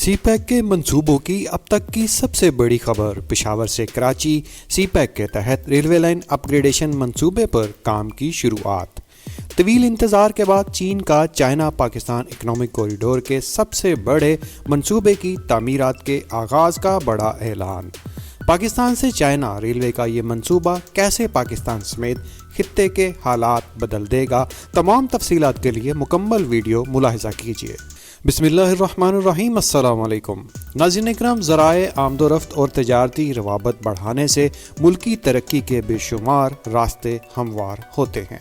سی pack کے منصوبوں کی اب تک کی سب سے بڑی خبر، پشاور سے کراچی سی پیک کے تحت ریلوے لائن اپ گریڈیشن منصوبے پر کام کی شروعات۔ طویل انتظار کے بعد چین کا چائنا پاکستان اکنامک کوریڈور کے سب سے بڑے منصوبے کی تعمیرات کے آغاز کا بڑا اعلان۔ پاکستان سے چائنا ریلوے کا یہ منصوبہ کیسے پاکستان سمیت خطے کے حالات بدل دے گا، تمام تفصیلات کے لیے مکمل ویڈیو ملاحظہ کیجیے۔ بسم اللہ الرحمن الرحیم۔ السلام علیکم ناظرین اکرام، ذرائع آمد و رفت اور تجارتی روابط بڑھانے سے ملکی ترقی کے بے شمار راستے ہموار ہوتے ہیں۔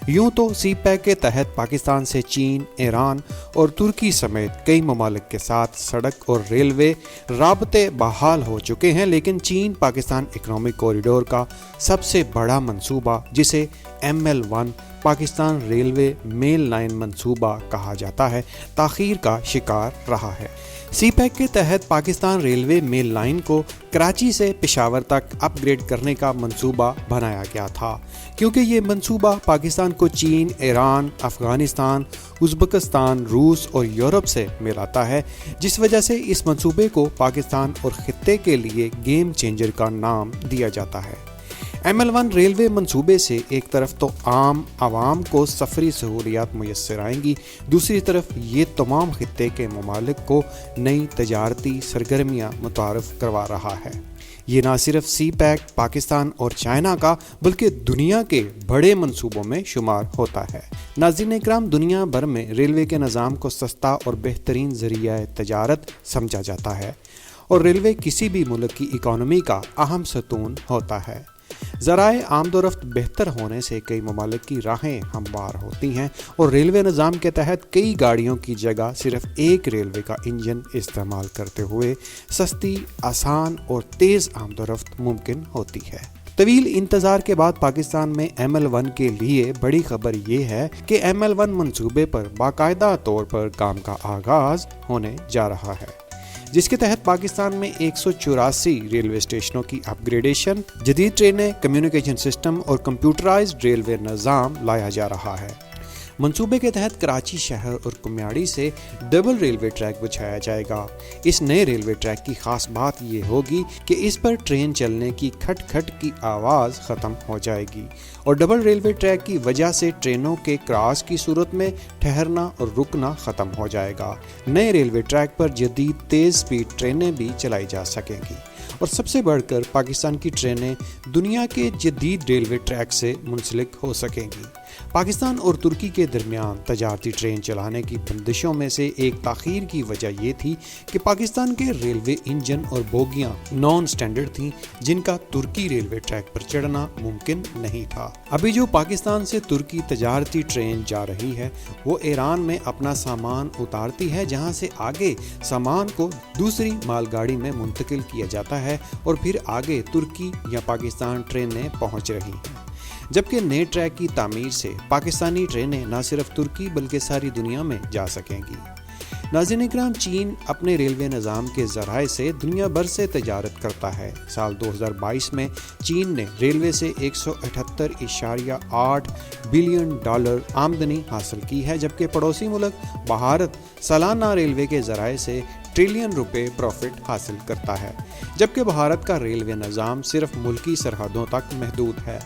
یوں تو سی پیک کے تحت پاکستان سے چین، ایران اور ترکی سمیت کئی ممالک کے ساتھ سڑک اور ریلوے رابطے بحال ہو چکے ہیں، لیکن چین پاکستان اکنامک کوریڈور کا سب سے بڑا منصوبہ، جسے ML1 پاکستان ریلوے میل لائن منصوبہ کہا جاتا ہے، تاخیر کا شکار رہا ہے۔ سی پیک کے تحت پاکستان ریلوے میل لائن کو کراچی سے پشاور تک اپ گریڈ کرنے کا منصوبہ بنایا گیا تھا، کیونکہ یہ منصوبہ پاکستان کو چین، ایران، افغانستان، ازبکستان، روس اور یورپ سے ملاتا ہے، جس وجہ سے اس منصوبے کو پاکستان اور خطے کے لیے گیم چینجر کا نام دیا جاتا ہے۔ ML1 ریلوے منصوبے سے ایک طرف تو عام عوام کو سفری سہولیات میسر آئیں گی، دوسری طرف یہ تمام خطے کے ممالک کو نئی تجارتی سرگرمیاں متعارف کروا رہا ہے۔ یہ نہ صرف سی پیک پاکستان اور چائنا کا بلکہ دنیا کے بڑے منصوبوں میں شمار ہوتا ہے۔ ناظرین اکرام، دنیا بھر میں ریلوے کے نظام کو سستا اور بہترین ذریعہ تجارت سمجھا جاتا ہے، اور ریلوے کسی بھی ملک کی اکانومی کا اہم ستون ہوتا ہے۔ ذرائع آمد و رفت بہتر ہونے سے کئی ممالک کی راہیں ہموار ہوتی ہیں، اور ریلوے نظام کے تحت کئی گاڑیوں کی جگہ صرف ایک ریلوے کا انجن استعمال کرتے ہوئے سستی، آسان اور تیز آمد و رفت ممکن ہوتی ہے۔ طویل انتظار کے بعد پاکستان میں ML1 کے لیے بڑی خبر یہ ہے کہ ML1 منصوبے پر باقاعدہ طور پر کام کا آغاز ہونے جا رہا ہے، جس کے تحت پاکستان میں 184 ریلوے اسٹیشنوں کی اپ گریڈیشن، جدید ٹرینیں، کمیونیکیشن سسٹم اور کمپیوٹرائزڈ ریلوے نظام لایا جا رہا ہے۔ منصوبے کے تحت کراچی شہر اور کمیاڑی سے ڈبل ریلوے ٹریک بچھایا جائے گا۔ اس نئے ریلوے ٹریک کی خاص بات یہ ہوگی کہ اس پر ٹرین چلنے کی کھٹ کھٹ کی آواز ختم ہو جائے گی، اور ڈبل ریلوے ٹریک کی وجہ سے ٹرینوں کے کراس کی صورت میں ٹھہرنا اور رکنا ختم ہو جائے گا۔ نئے ریلوے ٹریک پر جدید تیز سپیڈ ٹرینیں بھی چلائی جا سکیں گی، اور سب سے بڑھ کر پاکستان کی ٹرینیں دنیا کے جدید ریلوے ٹریک سے منسلک ہو سکیں گی۔ پاکستان اور ترکی کے درمیان تجارتی ٹرین چلانے کی بندشوں میں سے ایک تاخیر کی وجہ یہ تھی کہ پاکستان کے ریلوے انجن اور بوگیاں نان سٹینڈرڈ تھیں، جن کا ترکی ریلوے ٹریک پر چڑھنا ممکن نہیں تھا۔ ابھی جو پاکستان سے ترکی تجارتی ٹرین جا رہی ہے، وہ ایران میں اپنا سامان اتارتی ہے، جہاں سے آگے سامان کو دوسری مال گاڑی میں منتقل کیا جاتا ہے، اور پھر آگے ترکی یا پاکستان ٹرینیں پہنچ رہی ہیں۔ جبکہ نئے ٹریک کی تعمیر سے پاکستانی ٹرینیں نہ صرف ترکی بلکہ ساری دنیا میں جا سکیں گی۔ ناظرین اکرام، چین اپنے ریلوے نظام کے ذرائع سے دنیا بھر سے تجارت کرتا ہے۔ سال 2022 میں چین نے ریلوے سے $178 بلین آمدنی حاصل کی ہے، جبکہ پڑوسی ملک بھارت سالانہ ریلوے کے ذرائع سے ٹریلین روپے پروفٹ حاصل کرتا ہے، جبکہ بھارت کا ریلوے نظام صرف ملکی سرحدوں تک محدود ہے۔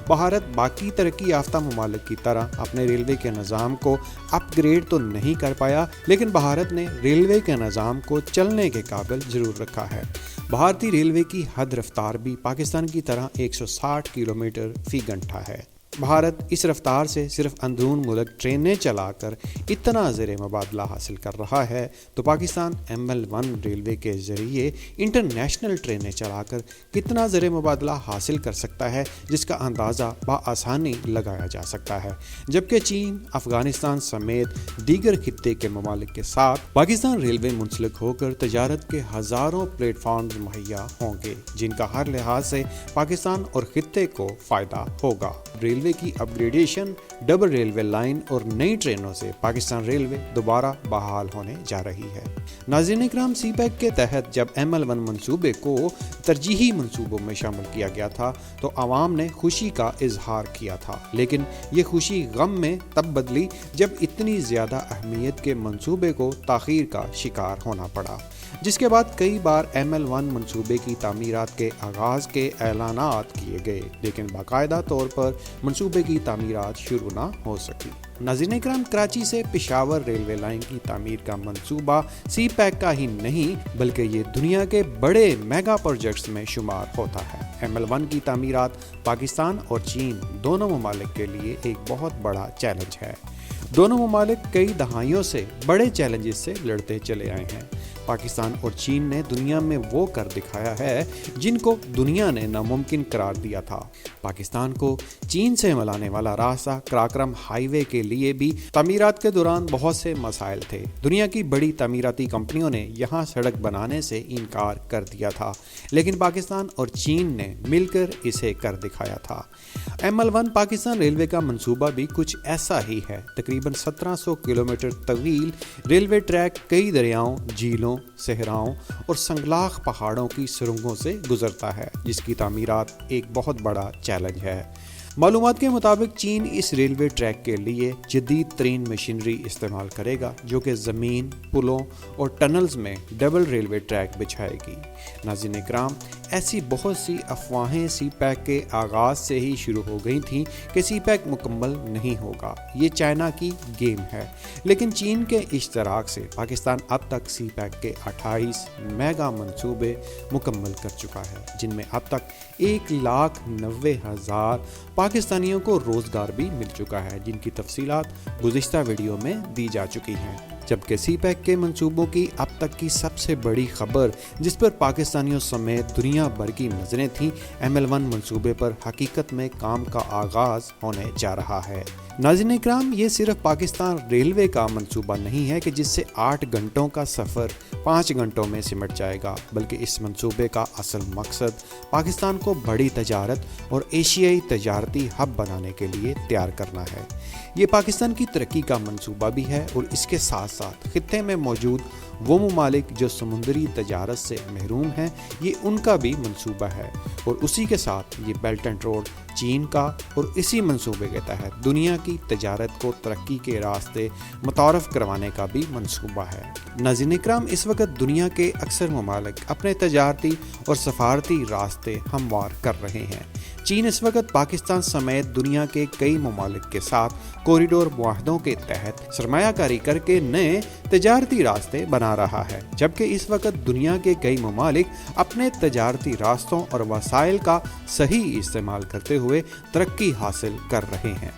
بھارت باقی ترقی یافتہ ممالک کی طرح اپنے ریلوے کے نظام کو اپ گریڈ تو نہیں کر پایا، لیکن بھارت نے ریلوے کے نظام کو چلنے کے قابل ضرور رکھا ہے۔ بھارتی ریلوے کی حد رفتار بھی پاکستان کی طرح 160 کلومیٹر فی گھنٹہ ہے۔ بھارت اس رفتار سے صرف اندرون ملک ٹرینیں چلا کر اتنا زیر مبادلہ حاصل کر رہا ہے، تو پاکستان ML1 ریلوے کے ذریعے انٹرنیشنل ٹرینیں چلا کر کتنا زیر مبادلہ حاصل کر سکتا ہے، جس کا اندازہ بآسانی لگایا جا سکتا ہے۔ جبکہ چین، افغانستان سمیت دیگر خطے کے ممالک کے ساتھ پاکستان ریلوے منسلک ہو کر تجارت کے ہزاروں پلیٹ فارمز مہیا ہوں گے، جن کا ہر لحاظ سے پاکستان اور خطے کو فائدہ ہوگا۔ ریلوے ریلوے کی اپ گریڈیشن، ڈبل ریلوے لائن اور نئی ٹرینوں سے پاکستان ریلوے دوبارہ بحال ہونے جا رہی ہے۔ ناظرین اکرام، سی پیک کے تحت جب ML1 منصوبے کو ترجیحی منصوبوں میں شامل کیا گیا تھا تو عوام نے خوشی کا اظہار کیا تھا، لیکن یہ خوشی غم میں تب بدلی جب اتنی زیادہ اہمیت کے منصوبے کو تاخیر کا شکار ہونا پڑا، جس کے بعد کئی بار ML1 منصوبے کی تعمیرات کے آغاز کے اعلانات کیے گئے، لیکن باقاعدہ طور پر منصوبے کی تعمیرات شروع نہ ہو سکی۔ ناظرین اکرام، کراچی سے پشاور ریلوے لائن کی تعمیر کا منصوبہ سی پیک کا ہی نہیں بلکہ یہ دنیا کے بڑے میگا پروجیکٹس میں شمار ہوتا ہے۔ ML1 کی تعمیرات پاکستان اور چین دونوں ممالک کے لیے ایک بہت بڑا چیلنج ہے۔ دونوں ممالک کئی دہائیوں سے بڑے چیلنجز سے لڑتے چلے آئے ہیں۔ پاکستان اور چین نے دنیا میں وہ کر دکھایا ہے جن کو دنیا نے ناممکن قرار دیا تھا۔ پاکستان کو چین سے ملانے والا راستہ کراکرم ہائی وے کے لیے بھی تعمیرات کے دوران بہت سے مسائل تھے۔ دنیا کی بڑی تعمیراتی کمپنیوں نے یہاں سڑک بنانے سے انکار کر دیا تھا، لیکن پاکستان اور چین نے مل کر اسے کر دکھایا تھا۔ ML1 پاکستان ریلوے کا منصوبہ بھی کچھ ایسا ہی ہے۔ تقریباً 1700 کلومیٹر طویل ریلوے ٹریک کئی دریاؤں، جھیلوں، صحراؤں اور سنگلاخ پہاڑوں کی سرنگوں سے گزرتا ہے، جس کی تعمیرات ایک بہت بڑا چیلنج ہے۔ معلومات کے مطابق چین اس ریلوے ٹریک کے لیے جدید ترین مشینری استعمال کرے گا، جو کہ زمین، پلوں اور ٹنلز میں ڈبل ریلوے ٹریک بچھائے گی۔ ناظرین اکرام، ایسی بہت سی افواہیں سی پیک کے آغاز سے ہی شروع ہو گئی تھیں کہ سی پیک مکمل نہیں ہوگا، یہ چائنا کی گیم ہے، لیکن چین کے اشتراک سے پاکستان اب تک سی پیک کے 28 میگا منصوبے مکمل کر چکا ہے، جن میں اب تک 1,90,000 پاکستانیوں کو روزگار بھی مل چکا ہے، جن کی تفصیلات گزشتہ ویڈیو میں دی جا چکی ہیں۔ جبکہ سی پیک کے منصوبوں کی اب تک کی سب سے بڑی خبر جس پر پاکستانیوں سمیت دنیا بھر کی نظریں تھیں، ML1 منصوبے پر حقیقت میں کام کا آغاز ہونے جا رہا ہے۔ ناظرین اکرام، یہ صرف پاکستان ریلوے کا منصوبہ نہیں ہے کہ جس سے 8 گھنٹوں کا سفر 5 گھنٹوں میں سمٹ جائے گا، بلکہ اس منصوبے کا اصل مقصد پاکستان کو بڑی تجارت اور ایشیائی تجارتی ہب بنانے کے لیے تیار کرنا ہے۔ یہ پاکستان کی ترقی کا منصوبہ بھی ہے اور اس کے ساتھ ساتھ خطے میں موجود وہ ممالک جو سمندری تجارت سے محروم ہیں، یہ ان کا بھی منصوبہ ہے، اور اسی کے ساتھ یہ بیلٹ اینڈ روڈ چین کا اور اسی منصوبے کے تحت دنیا کی تجارت کو ترقی کے راستے متعارف کروانے کا بھی منصوبہ ہے۔ ناظرین اکرام، اس وقت دنیا کے اکثر ممالک اپنے تجارتی اور سفارتی راستے ہموار کر رہے ہیں۔ چین اس وقت پاکستان سمیت دنیا کے کئی ممالک کے ساتھ کوریڈور معاہدوں کے تحت سرمایہ کاری کر کے نئے تجارتی راستے بنا رہا ہے، جبکہ اس وقت دنیا کے کئی ممالک اپنے تجارتی راستوں اور وسائل کا صحیح استعمال کرتے ہوئے ترقی حاصل کر رہے ہیں۔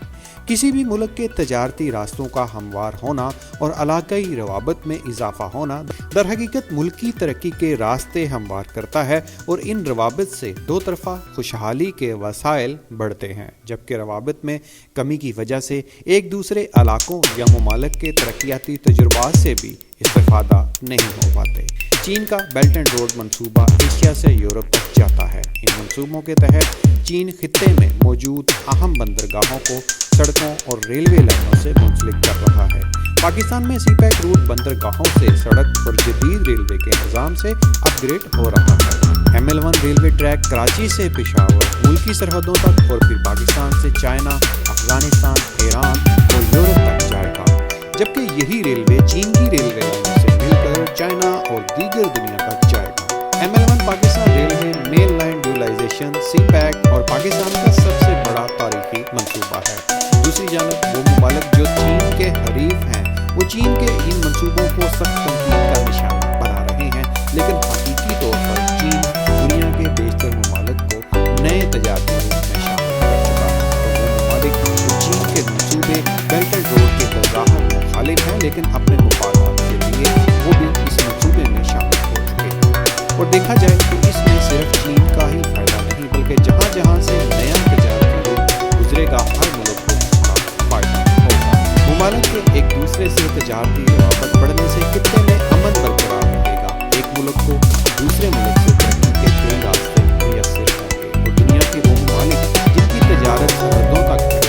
کسی بھی ملک کے تجارتی راستوں کا ہموار ہونا اور علاقائی روابط میں اضافہ ہونا در حقیقت ملک کی ترقی کے راستے ہموار کرتا ہے، اور ان روابط سے دو طرفہ خوشحالی کے وسائل بڑھتے ہیں، جبکہ روابط میں کمی کی وجہ سے ایک دوسرے علاقوں یا ممالک کے ترقیاتی تجربات سے بھی استفادہ نہیں ہو پاتے۔ چین کا بیلٹ اینڈ روڈ منصوبہ ایشیا سے یورپ تک جاتا ہے۔ ان منصوبوں کے تحت چین خطے میں موجود اہم بندرگاہوں کو سڑکوں اور ریلوے لائنوں سے منسلک کر رہا ہے۔ پاکستان میں سی پیک روٹ بندرگاہوں سے سڑک اور جدید ریلوے کے نظام سے اپ گریڈ ہو رہا ہے۔ ML1 ریلوے ٹریک کراچی سے پشاور ملکی سرحدوں تک اور پھر پاکستان سے چائنا، افغانستان، ایران اور یورپ تک جائے گا، جبکہ یہی ریلوے چین کی ریلوے لائنوں سے مل کر چائنا اور دیگر دنیا تک جائے گا۔ ML1 Pakistan railway main line dualization CPEC اور پاکستان کا سب سے بڑا تاریخی منصوبہ ہے۔ دوسری جانب وہ ممالک جو چین کے حریف ہیں، وہ چین کے ان منصوبوں کو سخت تنقید کا نشانہ بنا رہے ہیں، لیکن حقیقی طور پر چین دنیا کے بیشتر ممالک کو نئے تجارتی روٹ میں شامل کر چکا ہے۔ تو وہ ممالک جو چین کے منصوبے بیلٹ اینڈ روڈ کے بظاہر مخالف ہیں، لیکن اپنے مفادات کے لیے وہ بھی اس منصوبے میں شامل ہو چکے ہیں۔ اور دیکھا جائے تو اس میں صرف چین کا ہی فائدہ نہیں، بلکہ جہاں جہاں سے نیا تجارتی روٹ گزرے گا ہر ملک کو اس کا فائدہ ہوگا۔ ممالک کے ایک دوسرے سے تجارتی روابط بڑھنے سے خطے میں امن برقرار رہے گا، ایک ملک کو دوسرے ملک سے ترقی کے کئی راستے میسر ہوں گے، اور دنیا کے وہ ممالک جن کی تجارت سرحدوں تک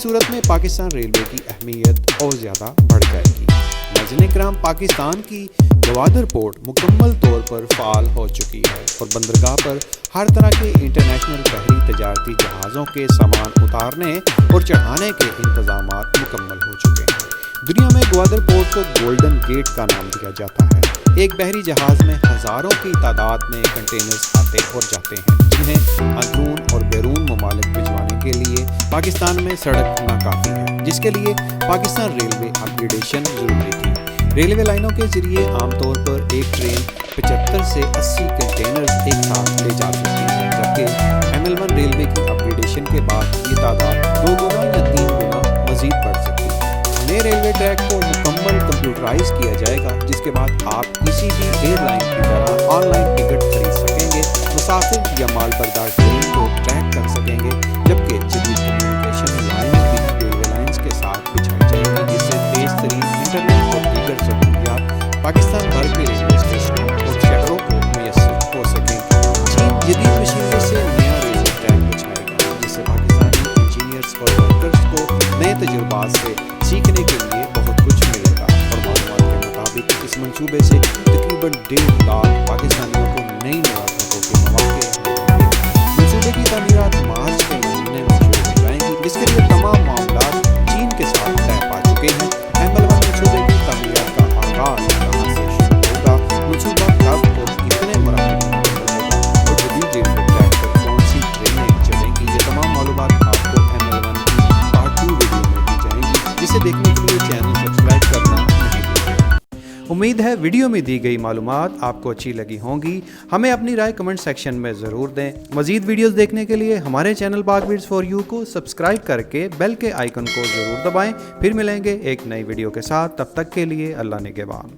صورت میں پاکستان ریلوے کی اہمیت اور زیادہ بڑھ جائے گی۔ ناظرین اکرام، پاکستان کی گوادر پورٹ مکمل طور پر فعال ہو چکی ہے اور بندرگاہ پر ہر طرح کے انٹرنیشنل بحری تجارتی جہازوں کے سامان اتارنے اور چڑھانے کے انتظامات مکمل ہو چکے ہیں۔ دنیا میں گوادر پورٹ کو گولڈن گیٹ کا نام دیا جاتا ہے۔ ایک بحری جہاز میں ہزاروں کی تعداد میں کنٹینرز آتے اور جاتے ہیں، جنہیں اندرون اور بیرون ممالک بھجوانے کے لیے پاکستان میں سڑک ناکافی ہے، جس کے لیے پاکستان ریلوے اپ گریڈیشن ضروری تھی۔ ریلوے لائنوں کے ذریعے عام طور پر ایک ٹرین 75 سے 80 کنٹینرز ایک ساتھ لے جا سکتی ہے، جبکہ ML1 ریلوے کی اپ گریڈیشن کے بعد یہ تعداد 2 گنا یا 3 گنا مزید بڑھ سکتی ہے۔ نئے ریلوے ٹریک کو مکمل کمپیوٹرائز کیا جائے گا، جس کے بعد آپ کسی بھی ایئر لائن کی طرح آن لائن ٹکٹ خرید سکیں گے، مسافر یا مال بردار ٹرین کو ٹریک کر سکیں گے، جبکہ جدید کمیونیکیشن لائنز بھی ریلوے لائنز کے ساتھ بچھائی جائیں گی، جس سے تیز ترین انٹرنیٹ اور دیگر سہولیات پاکستان بھر کے ریلوے اسٹیشنوں اور شہروں کو میسر ہو سکیں گی۔ چین جدید مشینری سے نیا ریلوے ٹریک بچھائے گا، جس سے پاکستانی انجینئرز اور ورکرز کو نئے تجربات سے سیکھنے کے لیے بہت کچھ ملے گا، اور معلومات کے مطابق اس منصوبے سے تقریباً 1.5 لاکھ پاکستانیوں کو نئی ملاقاتوں کے مواقع ملیں گے۔ منصوبے کی تعمیرات مارچ کے مہینے میں شروع ہو جائیں گی، جس کے لیے تمام معاملات چین کے ساتھ طے پا چکے ہیں۔ ML1 منصوبے کی تعمیرات کا آغاز کہاں سے شروع ہوگا، منصوبہ کب اور کتنے مراحل مکمل ہوگا، اور جدید ریلوے ٹریک پر کون سی ٹرینیں چلیں گی، یہ تمام معلومات آپ کو ML1 کی پارٹ 2 ویڈیو میں دی جائیں گی، جسے دیکھنے کے لیے چینل سبسکرائب کرنا نہیں بھولیں۔ امید ہے ویڈیو میں دی گئی معلومات آپ کو اچھی لگی ہوں گی۔ ہمیں اپنی رائے کمنٹ سیکشن میں ضرور دیں۔ مزید ویڈیوز دیکھنے کے لیے ہمارے چینل پاک ویڈز فار یو کو سبسکرائب کر کے بیل کے آئیکن کو ضرور دبائیں۔ پھر ملیں گے ایک نئی ویڈیو کے ساتھ، تب تک کے لیے اللہ نگہبان۔